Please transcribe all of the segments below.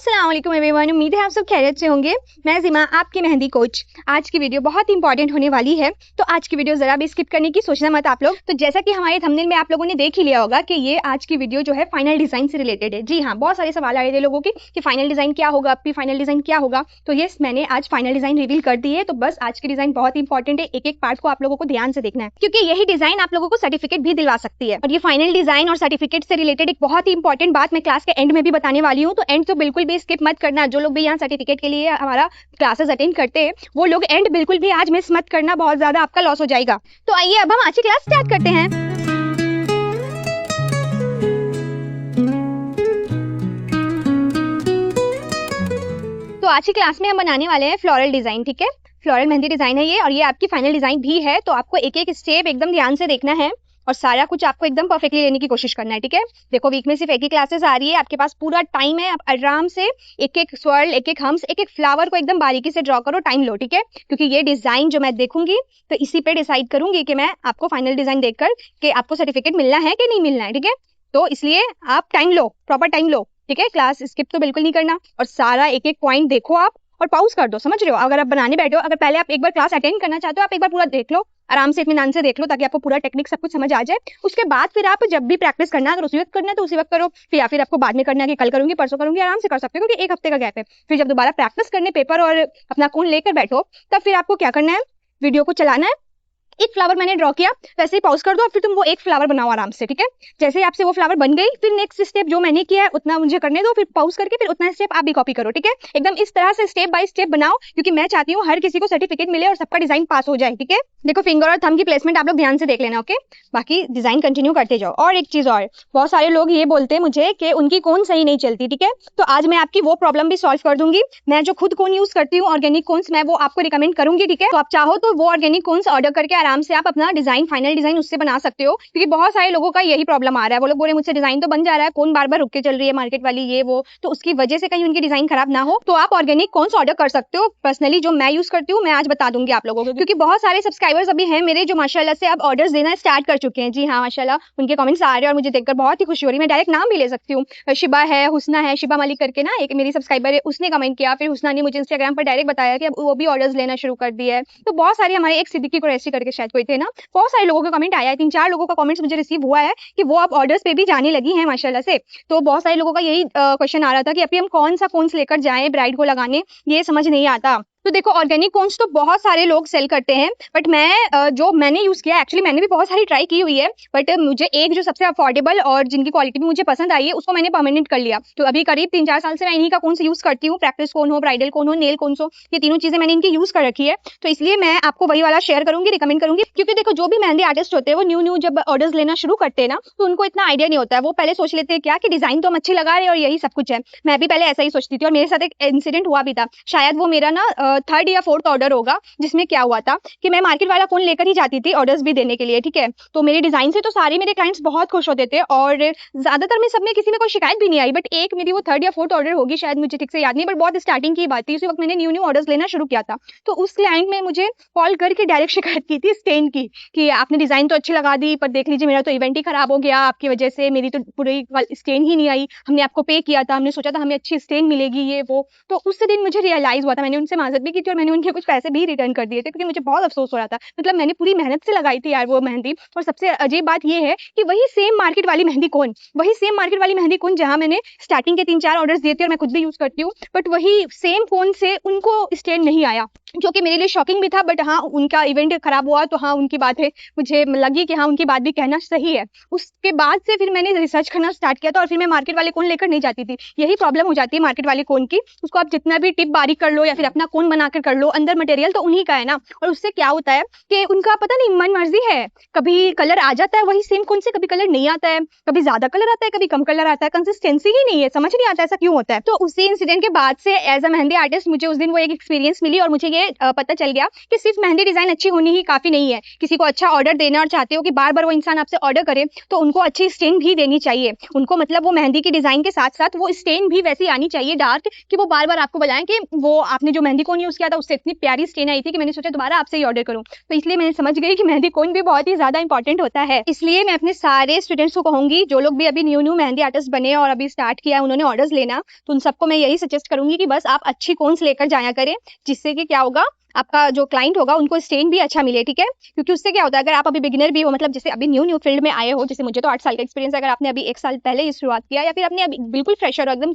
अस्सलाम वालेकुम एवरीवन, उम्मीद है आप सब खैरियत से होंगे। मैं ज़िमा, आपकी मेहंदी कोच। आज की वीडियो बहुत इंपॉर्टेंट होने वाली है, तो आज की वीडियो जरा भी स्किप करने की सोचना मत आप लोग। तो जैसा कि हमारे थंबनेल में आप लोगों ने देख ही लिया होगा कि ये आज की वीडियो जो है फाइनल डिजाइन से रिलेटेड है। जी हाँ, बहुत सारे सवाल आ रहे थे लोगों के कि फाइनल डिजाइन क्या होगा, आपकी फाइनल डिजाइन क्या होगा। तो ये मैंने आज फाइनल डिजाइन रिवील कर दी है। तो बस आज की डिजाइन बहुत इंपॉर्टेंट है, एक एक पार्ट को आप लोगों को ध्यान से देखना है, क्योंकि यही डिजाइन आप लोगों को सर्टिफिकेट भी दिलवा सकती है। और ये फाइनल डिजाइन और सर्टिफिकेट से रिलेटेड एक बहुत ही इंपॉर्टेंट बात मैं क्लास के एंड में भी बताने वाली हूँ। तो एंड तो बिल्कुल भी स्किप मत करना। जो लोग भी यहाँ सर्टिफिकेट के लिए हमारा क्लासेस अटेंड करते हैं वो लोग एंड बिल्कुल भी आज मिस मत करना, बहुत ज्यादा आपका लॉस हो जाएगा। तो आइए अब हम आज की क्लास स्टार्ट करते हैं। तो आज की क्लास में हम बनाने वाले हैं फ्लोरल डिजाइन। ठीक है, फ्लोरल मेहंदी डिजाइन है ये, और ये आपकी फाइनल डिजाइन भी है। तो आपको एक एक स्टेप एकदम ध्यान से देखना है और सारा कुछ आपको एकदम परफेक्टली लेने की कोशिश करना है। ठीक है, देखो वीक में सिर्फ एक ही क्लासेस आ रही है, आपके पास पूरा टाइम है। आप आराम से एक एक स्वर्ल, एक एक हम्स, एक एक फ्लावर को एकदम बारीकी से ड्रॉ करो, टाइम लो। ठीक है, क्योंकि ये डिजाइन जो मैं देखूंगी तो इसी पे डिसाइड करूंगी कि मैं आपको फाइनल डिजाइन देखकर कि आपको सर्टिफिकेट मिलना है कि नहीं मिलना है। ठीक है, तो इसलिए आप टाइम लो, प्रॉपर टाइम लो। ठीक है, क्लास स्किप तो बिल्कुल नहीं करना और सारा एक एक पॉइंट देखो आप और पॉज कर दो। समझ रहे हो? अगर आप बनाने बैठे हो, अगर पहले आप एक बार क्लास अटेंड करना चाहते हो, आप एक बार पूरा देख लो, आराम से इत्मीनान से देख लो, ताकि आपको पूरा टेक्निक सब कुछ समझ आ जाए। उसके बाद फिर आप जब भी प्रैक्टिस करना है, अगर उसी वक्त करना है तो उसी वक्त करो, फिर या फिर आपको बाद में करना है कि कल करूंगी परसों करूंगी, आराम से कर सकते हो, क्योंकि एक हफ्ते का गैप है। फिर जब दोबारा प्रैक्टिस करने पेपर और अपना कोन लेकर बैठो, तब फिर आपको क्या करना है, वीडियो को चलाना है। एक फ्लावर मैंने ड्रॉ किया, वैसे ही पॉज कर दो और फिर तुम वो एक फ्लावर बनाओ आराम से। ठीक है, जैसे ही आपसे वो फ्लावर बन गई, फिर नेक्स्ट स्टेप जो मैंने किया है उतना मुझे करने दो, फिर पॉज करके फिर उतना स्टेप आप भी कॉपी करो। ठीक है, एकदम इस तरह से स्टेप बाय स्टेप बनाओ, क्योंकि मैं चाहती हूँ हर किसी को सर्टिफिकेट मिले और सबका डिजाइन पास हो जाए। ठीक है, देखो फिंगर और थंब की प्लेसमेंट आप लोग ध्यान से देख लेना। ओके, बाकी डिजाइन कंटिन्यू करते जाओ। और एक चीज और, बहुत सारे लोग ये बोलते हैं मुझे कि उनकी कोन सही नहीं चलती। ठीक है, तो आज मैं आपकी वो प्रॉब्लम भी सॉल्व कर दूंगी। मैं जो खुद कोन यूज करती हूँ ऑर्गेनिक कोन्स, मैं वो आपको रिकमेंड करूंगी। ठीक है, तो आप चाहो तो वो ऑर्गेनिक कोन्स ऑर्डर करके आराम से आप अपना डिजाइन, फाइनल डिजाइन उससे बना सकते हो, क्योंकि बहुत सारे लोगों का यही प्रॉब्लम आ रहा है। वो लोग बोले मुझसे डिजाइन तो बन जा रहा है, कौन बार बार रुक के चल रही है मार्केट वाली, ये वो, तो उसकी वजह से कहीं उनकी डिजाइन खराब ना हो, तो आप ऑर्गेनिक कोन्स ऑर्डर कर सकते हो। पर्सनली जो मैं यूज करती हूँ मैं आज बता दूंगी आप लोगों को, क्योंकि बहुत सारे सब्सक्राइबर्स अभी हैं मेरे जो माशाल्लाह से अब ऑर्डर्स देना स्टार्ट कर चुके हैं। जी हाँ, माशाल्लाह उनके कमेंट्स आ रहे हैं और मुझे देखकर बहुत ही खुशी हो रही है। मैं डायरेक्ट नाम भी ले सकती हूँ, शिबा है, हुस्ना है, शिबा मलिक करके ना एक मेरी सब्सक्राइबर है, उसने कमेंट किया। फिर हुस्ना ने मुझे इंस्टाग्राम पर डायरेक्ट बताया कि अब वो भी ऑर्डर्स लेना शुरू कर दिया है। तो बहुत सारे हमारे एक सिद्दीकी कुरैशी करके शायद कोई थे ना, बहुत सारे लोगों का कमेंट आया है, 3-4 लोगों का कमेंट्स मुझे रिसीव हुआ है कि वो अब ऑर्डर्स पे भी जाने लगी हैं माशाल्लाह से। तो बहुत सारे लोगों का यही क्वेश्चन आ रहा था कि अभी हम कौन सा कोन्स लेकर जाएं ब्राइड को लगाने, ये समझ नहीं आता। तो देखो ऑर्गेनिक कोन्स तो बहुत सारे लोग सेल करते हैं, बट मैं जो मैंने यूज किया, एक्चुअली मैंने भी बहुत सारी ट्राई की हुई है, बट मुझे एक जो सबसे अफोर्डेबल और जिनकी क्वालिटी भी मुझे पसंद आई है उसको मैंने परमानेंट कर लिया। तो अभी करीब 3-4 साल से मैं इन्हीं का कोन्स यूज करती हूँ। प्रैक्टिस कोन हो, ब्राइडल कोन हो, नेल कोन्स हो, ये तीनों चीजें मैंने इनकी यूज कर रखी है। तो इसलिए मैं आपको वही वाला शेयर करूंगी, रिकमेंड करूंगी, क्योंकि देखो जो भी मेहंदी आर्टिस्ट होते हैं वो न्यू जब ऑर्डर्स लेना शुरू करते हैं ना, तो उनको इतना आइडिया नहीं होता है। वो पहले सोच लेते हैं क्या कि डिजाइन तो हम अच्छी लगा रहे हैं और यही सब कुछ है। मैं भी पहले ऐसा ही सोचती थी और मेरे साथ एक इंसिडेंट हुआ भी था, शायद वो मेरा ना 3rd या 4th ऑर्डर होगा, जिसमें क्या हुआ था कि मैं मार्केट वाला कोन लेकर ही जाती थी ऑर्डर्स भी देने के लिए। ठीक है, तो मेरे डिजाइन से तो सारे मेरे क्लाइंट्स बहुत खुश होते थे और ज्यादातर में सब में किसी में कोई शिकायत भी नहीं आई, बट एक मेरी वो 3rd या 4th ऑर्डर होगी शायद, मुझे ठीक से याद नहीं, बट बहुत स्टार्टिंग की बात थी, उसी वक्त मैंने न्यू ऑर्डर्स लेना शुरू किया था। तो उस क्लाइंट ने मुझे कॉल करके डायरेक्ट शिकायत की थी स्टेन की, कि आपने डिजाइन तो अच्छी लगा दी पर देख लीजिए मेरा तो इवेंट ही खराब हो गया, आपकी वजह से मेरी तो पूरी स्टेन ही नहीं आई, हमने आपको पे किया था, हमने सोचा था हमें अच्छी स्टेन मिलेगी, ये वो। तो उस दिन मुझे रियलाइज हुआ था, मैंने उनसे माजरत भी की थी और मैंने उनके कुछ पैसे भी रिटर्न कर दिए थे, क्योंकि मुझे बहुत अफसोस हो रहा था। मतलब मैंने पूरी मेहनत से लगाई थी यार वो मेहंदी। और सबसे अजीब बात ये है कि वही सेम मार्केट वाली मेहंदी कोन, वही सेम मार्केट वाली मेहंदी कोन जहां मैंने स्टार्टिंग के 3-4 ऑर्डर्स दिए थे और मैं खुद भी यूज करती हूँ, बट वही सेम कोन से उनको स्टेन नहीं आया, जो कि मेरे लिए शॉकिंग भी था। बट हाँ, उनका इवेंट खराब हुआ तो हाँ, उनकी बात है, मुझे लगी कि हाँ उनकी बात भी कहना सही है। उसके बाद से फिर मैंने रिसर्च करना स्टार्ट किया था और फिर मैं मार्केट वाले कोन लेकर नहीं जाती थी। यही प्रॉब्लम हो जाती है मार्केट वाले कोन की, उसको आप जितना भी टिप बारीक कर लो या फिर अपना कोन बनाकर कर लो, अंदर मटेरियल तो उन्हीं का है ना। और उससे क्या होता है कि उनका पता नहीं मन मर्जी है, कभी कलर आ जाता है वही सेम कोन से, कभी कलर नहीं आता है, कभी ज्यादा कलर आता है, कभी कम कलर आता है, कंसिस्टेंसी ही नहीं है, समझ नहीं आता ऐसा क्यों होता है। तो उसी इंसिडेंट के बाद से एज अ मेहंदी आर्टिस्ट मुझे उस दिन वो एक एक्सपीरियंस मिली और मुझे ये ये पता चल गया कि सिर्फ मेहंदी डिजाइन अच्छी होनी ही काफी नहीं है। किसी को अच्छा ऑर्डर देना और चाहते हो कि बार बार वो इंसान आपसे ऑर्डर करे, तो उनको अच्छी स्टेन भी देनी चाहिए। उनको मतलब वो मेहंदी की डिजाइन के साथ साथ वो स्टेन भी वैसी आनी चाहिए डार्क, कि वो बार बार आपको बताएं कि वो आपने जो मेहंदी कोन यूज किया था उससे इतनी प्यारी स्टेन आई थी कि मैंने सोचा दोबारा आपसे ही ऑर्डर करूं। तो इसलिए मैंने समझ गई कि मेहंदी कोन भी बहुत ही ज्यादा इंपॉर्टेंट होता है। इसलिए मैं अपने सारे स्टूडेंट्स को कहूंगी, जो लोग भी अभी न्यू मेहंदी आर्टिस्ट बने और अभी स्टार्ट किया उन्होंने ऑर्डर्स लेना, तो उन सबको मैं यही सजेस्ट करूंगी कि बस आप अच्छी कोन्स लेकर जाया करें, जिससे कि क्या होगा, आपका जो क्लाइंट होगा उनको स्टेन भी अच्छा मिले, ठीक है। क्योंकि उससे क्या होता है, अगर आप अभी बिगिनर भी हो, मतलब जैसे अभी न्यू फील्ड में आए हो, जैसे मुझे तो 8 साल का एक्सपीरियंस है, अगर आपने अभी 1 साल पहले ही शुरुआत किया या फिर आपने अभी बिल्कुल फ्रेशर हो, एकदम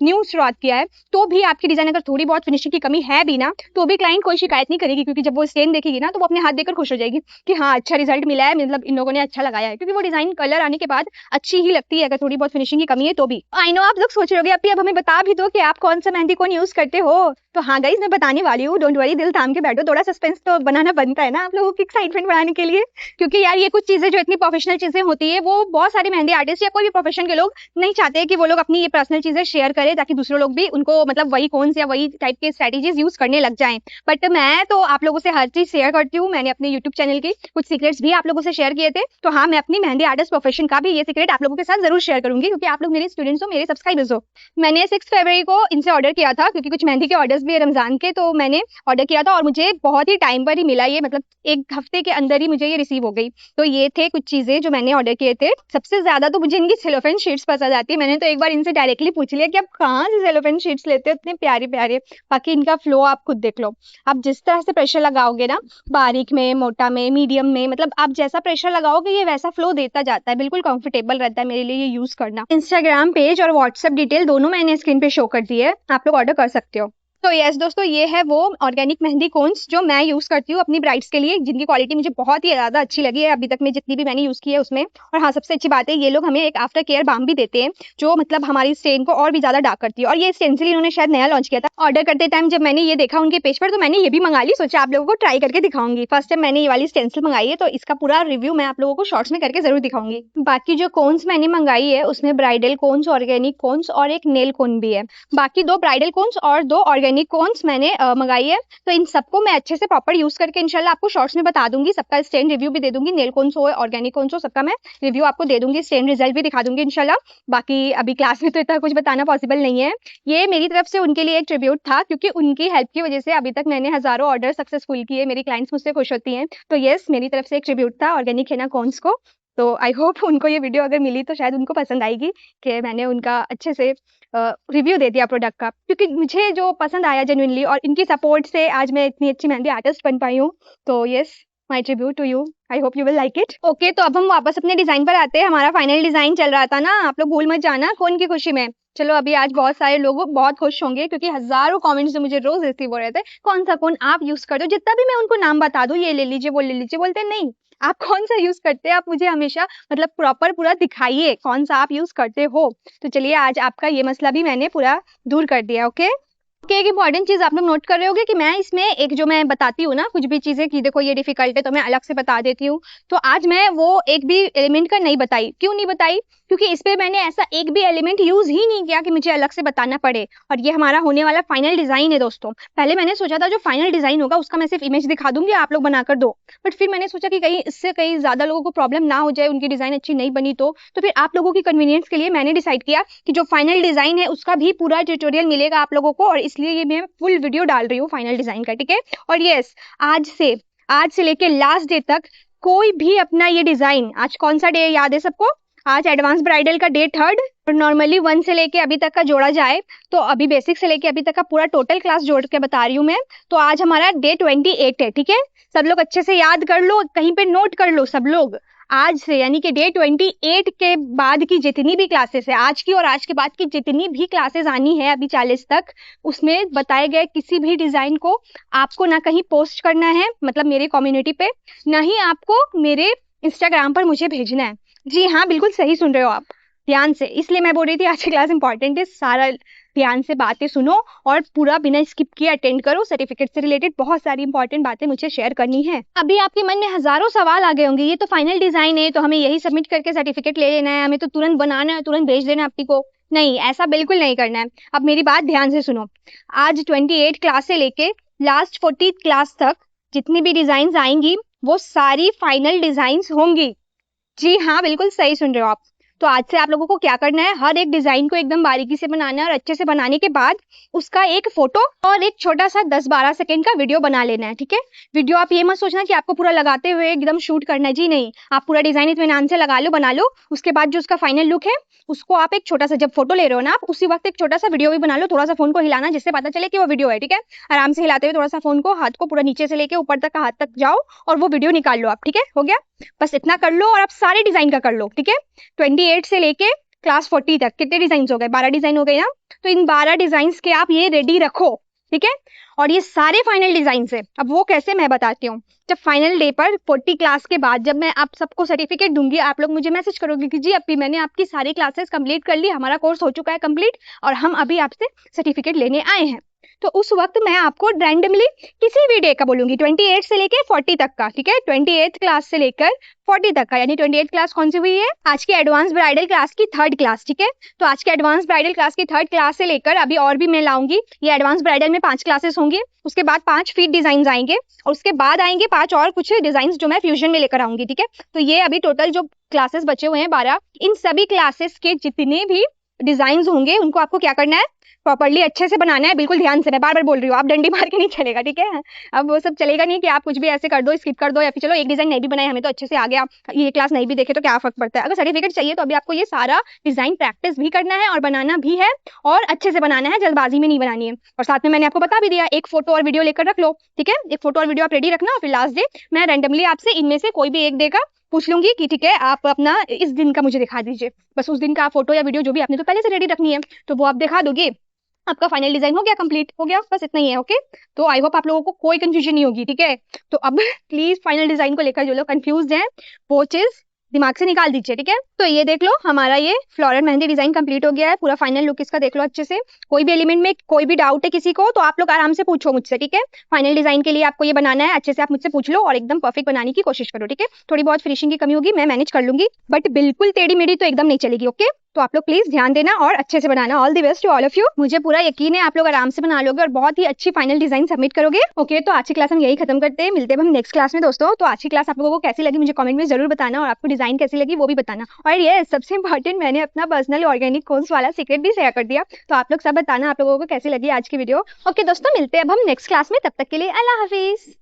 न्यू शुरुआत किया है, तो भी आपकी डिजाइन अगर थोड़ी बहुत फिनिशिंग की कमी है भी ना, तो भी क्लाइंट कोई शिकायत नहीं करेगी, क्योंकि जब वो स्टेन देखेगी ना तो वो अपने हाथ देकर खुश हो जाएगी कि हाँ अच्छा रिजल्ट मिला है, मतलब इन लोगों ने अच्छा लगाया है। क्योंकि वो डिजाइन कलर आने के बाद अच्छी ही लगती है, अगर थोड़ी बहुत फिनिशिंग की कमी है तो भी। आई नो आप लोग सोच रहे हो अब हमें बता भी दो कि आप कौन सा मेहंदी कौन यूज करते हो। तो हाँ गाइस, मैं बताने वाली हूँ, डोंट वरी, दिल थाम के बैठो। थोड़ा सस्पेंस तो बनाना बनता है ना आप लोगों की एक्साइटमेंट बढ़ाने के लिए, क्योंकि यार ये कुछ चीजें जो इतनी प्रोफेशनल चीजें होती है, वो बहुत सारे मेहंदी आर्टिस्ट या कोई भी प्रोफेशन के लोग नहीं चाहते कि वो लोग अपनी ये पर्सनल चीजें शेयर करें, ताकि दूसरे लोग भी उनको मतलब वही कौन या वही टाइप के स्ट्रेटेजीज यूज करने लग जाएं। बट मैं तो आप लोगों से हर चीज शेयर करती हूँ। मैंने अपने यूट्यूब चैनल के कुछ सीक्रेट्स भी आप लोगों से शेयर किए थे, तो हाँ मैं अपनी मेहंदी आर्टिस्ट प्रोफेशन का भी ये सीक्रेट आप लोगों के साथ जरूर शेयर करूंगी, क्योंकि आप लोग मेरे स्टूडेंट्स हो, मेरे सब्सक्राइबर्स हो। मैंने 6 फरवरी को इनसे ऑर्डर किया था, क्योंकि कुछ मेहंदी के ऑर्डर्स भी है रमजान के, तो मैंने ऑर्डर किया था और मुझे बहुत ही टाइम पर ही मिला ये, मतलब 1 हफ्ते के अंदर ही मुझे ये रिसीव हो गई। तो ये थे कुछ चीजें जो मैंने ऑर्डर किए थे। सबसे ज्यादा तो मुझे इनकी सेलोफेन शीट्स पसंद आती है। मैंने तो एक बार इनसे डायरेक्टली पूछ लिया कि आप कहाँ से सेलोफेन शीट्स लेते हो, इतने प्यारे प्यारे। बाकी इनका फ्लो आप खुद देख लो, आप जिस तरह से प्रेशर लगाओगे ना, बारीक में, मोटा में, मीडियम में, मतलब आप जैसा प्रेशर लगाओगे ये वैसा फ्लो देता जाता है। बिल्कुल कंफर्टेबल रहता है मेरे लिए ये यूज करना। इंस्टाग्राम पेज और व्हाट्सएप डिटेल दोनों मैंने स्क्रीन पे शो कर दी है, आप लोग ऑर्डर कर सकते हो। तो यस दोस्तों, ये है वो ऑर्गेनिक मेहंदी कोन्स जो मैं यूज करती हूँ अपनी ब्राइड्स के लिए, जिनकी क्वालिटी मुझे बहुत ही ज्यादा अच्छी लगी है अभी तक में जितनी भी मैंने यूज की है उसमें। और हाँ, सबसे अच्छी बात है ये लोग हमें एक आफ्टर केयर बाम भी देते हैं, जो मतलब हमारी स्टेन को और भी ज्यादा डार्क करती है। और ये स्टेंसिल इन्होंने शायद नया लॉन्च किया था। ऑर्डर करते टाइम जब मैंने ये देखा उनके पेज पर, तो मैंने ये भी मंगा ली, सोचा आप लोगों को ट्राई करके दिखाऊंगी। फर्स्ट टाइम मैंने ये वाली स्टेंसिल मंगाई है, तो इसका पूरा रिव्यू मैं आप लोगों को शॉर्ट्स में करके जरूर दिखाऊंगी। बाकी जो कोन्स मैंने मंगाई है उसमें ब्राइडल कोन्स, ऑर्गेनिक कोन्स और एक नेल कोन भी है। बाकी 2 ब्राइडल कोन्स और 2 ऑर्गेनिक कोन्स मैंने मंगाई है। तो इन सबको मैं अच्छे से प्रॉपर यूज करके इंशाल्लाह आपको शॉर्ट्स में बता दूंगी, सबका स्टेन रिव्यू भी दे दूंगी। नेल कोन्स हो, ऑर्गेनिक कोन्स हो, सबका मैं रिव्यू आपको दे दूंगी, स्टेन रिजल्ट भी दिखा दूंगी इंशाल्लाह। बाकी अभी क्लास में तो इतना कुछ बताना पॉसिबल नहीं है। ये मेरी तरफ से उनके लिए एक ट्रिब्यूट था, क्योंकि उनकी हेल्प की वजह से अभी तक मैंने हजारों ऑर्डर सक्सेसफुल किए, मेरी क्लाइंट्स मुझसे खुश होती हैं। तो यस, मेरी तरफ से एक ट्रिब्यूट था ऑर्गेनिक हेना कोन्स को। तो आई होप उनको ये वीडियो अगर मिली तो शायद उनको पसंद आएगी कि मैंने उनका अच्छे से रिव्यू दे दिया प्रोडक्ट का, क्योंकि मुझे जो पसंद आया जेन्युइनली, और इनकी सपोर्ट से आज मैं इतनी अच्छी मेहंदी आर्टिस्ट बन पाई हूँ। तो yes, my tribute to you, I hope you will like it. Okay, तो अब हम वापस अपने डिजाइन पर आते हैं। हमारा फाइनल डिजाइन चल रहा था ना, आप लोग भूल मत जाना कौन की खुशी में। चलो, अभी आज बहुत सारे लोग बहुत खुश होंगे, क्योंकि हजारों कमेंट्स जो मुझे रोज रिसीव हो रहे थे, कौन सा कौन आप यूज करते हो। जितना भी मैं उनको नाम बता दूं, ये ले लीजिए वो ले लीजिए, बोलते नहीं आप कौन सा यूज करते हैं, आप मुझे हमेशा मतलब प्रॉपर पूरा दिखाइए कौन सा आप यूज करते हो। तो चलिए, आज आपका ये मसला भी मैंने पूरा दूर कर दिया। ओके, एक इंपॉर्टेंट चीज आप लोग नोट कर रहे होगे कि मैं इसमें एक जो मैं बताती हूँ ना कुछ भी चीजें कि देखो ये डिफिकल्ट है, तो मैं अलग से बता देती हूँ। तो आज मैं वो एक भी एलिमेंट का नहीं बताई। क्यों नहीं बताई? क्योंकि इस पे मैंने ऐसा एक भी एलिमेंट यूज ही नहीं किया कि मुझे अलग से बताना पड़े। और ये हमारा होने वाला फाइनल डिजाइन है दोस्तों। पहले मैंने सोचा था जो फाइनल डिजाइन होगा उसका मैं सिर्फ इमेज दिखा दूंगी, आप लोग बनाकर दो। बट फिर मैंने सोचा कि कहीं इससे कहीं ज्यादा लोगों को प्रॉब्लम ना हो जाए, उनकी डिजाइन अच्छी नहीं बनी तो फिर आप लोगों की कन्वीनियंस के लिए मैंने डिसाइड किया कि जो फाइनल डिजाइन है उसका भी पूरा ट्यूटोरियल मिलेगा आप लोगों को, और इसलिए ये मैं फुल वीडियो डाल रही हूँ फाइनल डिजाइन का, ठीक है। और यस, आज से लेके लास्ट डे तक कोई भी अपना ये डिजाइन, आज कौन सा डे याद है सबको? आज एडवांस ब्राइडल का डे 3rd, और नॉर्मली 1 से लेके अभी तक का जोड़ा जाए तो अभी बेसिक से लेके अभी तक का पूरा टोटल क्लास जोड़ के बता रही हूँ मैं। तो आज हमारा डे 28 है, ठीक है। सब लोग अच्छे से याद कर लो, कहीं पे नोट कर लो सब लोग। आज से यानी कि डे 28 के बाद की जितनी भी क्लासेस है, आज की और आज के बाद की जितनी भी क्लासेस आनी है अभी 40 तक, उसमें बताए गए किसी भी डिजाइन को आपको ना कहीं पोस्ट करना है, मतलब मेरे कम्युनिटी पे, ना ही आपको मेरे इंस्टाग्राम पर मुझे भेजना है। जी हाँ, बिल्कुल सही सुन रहे हो आप, ध्यान से। इसलिए मैं बोल रही थी आज की क्लास इंपॉर्टेंट है, सारा ध्यान से बातें सुनो और पूरा बिना स्किप किए अटेंड करो। सर्टिफिकेट से रिलेटेड बहुत सारी इंपॉर्टेंट बातें मुझे शेयर करनी है। अभी आपके मन में हजारों सवाल आ गए होंगे, ये तो फाइनल डिजाइन है तो हमें यही सबमिट करके सर्टिफिकेट ले लेना है, हमें तो तुरंत बनाना है, तुरंत भेज देना अपनी को। नहीं, ऐसा बिल्कुल नहीं करना है। अब मेरी बात ध्यान से सुनो। आज 28 क्लास से लेके लास्ट 40 क्लास तक जितनी भी डिजाइन आएंगी वो सारी फाइनल डिजाइन होंगी। जी हाँ, बिल्कुल सही सुन रहे हो आप। तो आज से आप लोगों को क्या करना है, हर एक डिजाइन को एकदम बारीकी से बनाना है और अच्छे से बनाने के बाद उसका एक फोटो और एक छोटा सा 10-12 सेकंड का वीडियो बना लेना है। ठीक है, वीडियो आप ये मत सोचना कि आपको पूरा लगाते हुए एकदम शूट करना है, जी नहीं। आप पूरा डिजाइन इत्मीनान से लगा लो, बना लो। उसके बाद जो उसका फाइनल लुक है उसको आप एक छोटा सा, जब फोटो ले रहे हो ना आप, उसी वक्त एक छोटा सा वीडियो भी बना लो। थोड़ा सा फोन को हिलाना जिससे पता चले कि वो वीडियो है। ठीक है, आराम से हिलाते हुए थोड़ा सा फोन को, हाथ को पूरा नीचे से लेके ऊपर तक का हाथ तक जाओ और वो वीडियो निकाल लो आप। ठीक है, हो गया, बस इतना कर लो और आप सारे डिजाइन का कर लो। ठीक है, 28 से लेके क्लास 40 तक कितने डिजाइन हो गए, 12 डिजाइन हो गए ना। तो इन 12 डिजाइन के आप ये रेडी रखो। ठीक है, और ये सारे फाइनल डिजाइन है। अब वो कैसे, मैं बताती हूँ। जब फाइनल डे पर 40 क्लास के बाद जब मैं आप सबको सर्टिफिकेट दूंगी, आप लोग मुझे मैसेज करोगे कि जी अभी मैंने आपकी सारी क्लासेस कंप्लीट कर ली, हमारा कोर्स हो चुका है कंप्लीट और हम अभी आपसे सर्टिफिकेट लेने आए हैं। तो उस वक्त मैं आपको रैंडमली किसी भी डे का बोलूंगी, 28 से लेकर 40 तक का। ठीक है, 28 क्लास से लेकर 40 तक का, यानी 28 क्लास कौन सी हुई है, आज की एडवांस ब्राइडल क्लास की 3rd क्लास। ठीक है, तो आज के एडवांस ब्राइडल क्लास की 3rd क्लास से लेकर अभी और भी मैं लाऊंगी। ये एडवांस ब्राइडल में 5 क्लासेस होंगी, उसके बाद 5 फीट डिजाइन आएंगे और उसके बाद आएंगे 5 और कुछ डिजाइन जो मैं फ्यूजन में लेकर आऊंगी। ठीक है, तो ये अभी टोटल जो क्लासेस बचे हुए हैं 12, इन सभी क्लासेस के जितने भी डिजाइन होंगे उनको आपको क्या करना है, प्रॉपर्ली अच्छे से बनाना है। बिल्कुल ध्यान से, मैं बार बार बोल रही हूँ, आप डंडी मार के नहीं चलेगा। ठीक है, अब वो सब चलेगा नहीं कि आप कुछ भी ऐसे कर दो, स्किप कर दो, या फिर चलो एक डिजाइन नहीं भी बनाए, हमें तो अच्छे से आ गया, ये क्लास नहीं भी देखे तो क्या फर्क पड़ता है। अगर सर्टिफिकेट चाहिए तो अभी आपको ये सारा डिजाइन प्रैक्टिस भी करना है और बनाना भी है, और अच्छे से बनाना है, जल्दबाजी में नहीं बनानी है। और साथ में मैंने आपको बता भी दिया, एक फोटो और वीडियो लेकर रख लो। ठीक है, एक फोटो और वीडियो आप रेडी रखना, और फिर लास्ट डे मैं रैंडमली आपसे इनमें से कोई भी एक डे का पूछ लूंगी कि ठीक है आप अपना इस दिन का मुझे दिखा दीजिए। बस उस दिन का फोटो या वीडियो जो भी आपने तो पहले से रेडी रखनी है, तो वो आप दिखा दोगे, आपका फाइनल डिजाइन हो गया, कंप्लीट हो गया, बस इतना ही है। ओके, तो आई होप आप लोगों को कोई कंफ्यूजन नहीं होगी। ठीक है, तो अब प्लीज फाइनल डिजाइन को लेकर जो लोग कंफ्यूज हैं वो चीज दिमाग से निकाल दीजिए। ठीक है, तो ये देख लो, हमारा ये फ्लोरल मेहंदी डिजाइन कंप्लीट हो गया है। पूरा फाइनल लुक इसका देख लो अच्छे से। कोई भी एलिमेंट में कोई भी डाउट है किसी को तो आप लोग आराम से पूछो मुझसे। ठीक है, फाइनल डिजाइन के लिए आपको ये बनाना है, अच्छे से आप मुझसे पूछ लो और एकदम परफेक्ट बनाने की कोशिश करो। ठीक है, थोड़ी बहुत फिनिशिंग की कमी होगी, मैं मैनेज कर लूंगी, बट बिल्कुल टेढ़ी मेढ़ी तो एकदम नहीं चलेगी। ओके, तो आप लोग प्लीज ध्यान देना और अच्छे से बनाना। All the best to all of you. मुझे पूरा यकीन है आप लोग आराम से बना लोगे और बहुत ही अच्छी फाइनल डिजाइन सबमिट करोगे। ओके, तो आज की क्लास हम यही खत्म करते हैं, मिलते हैं हम नेक्स्ट क्लास में दोस्तों। तो आज की क्लास आप लोगों को कैसी लगी मुझे कमेंट में जरूर बताना, और आपको डिजाइन कैसी लगी वो भी बताना। और ये सबसे इंपॉर्टेंट, मैंने अपना पर्सनल ऑर्गेनिक कोर्स वाला सीक्रेट भी शेयर कर दिया, तो आप लोग सब बताना आप लोगों को कैसी लगी आज की वीडियो। ओके दोस्तों, मिलते हैं अब हम नेक्स्ट क्लास में, तब तक के लिए अल्लाह हाफिज।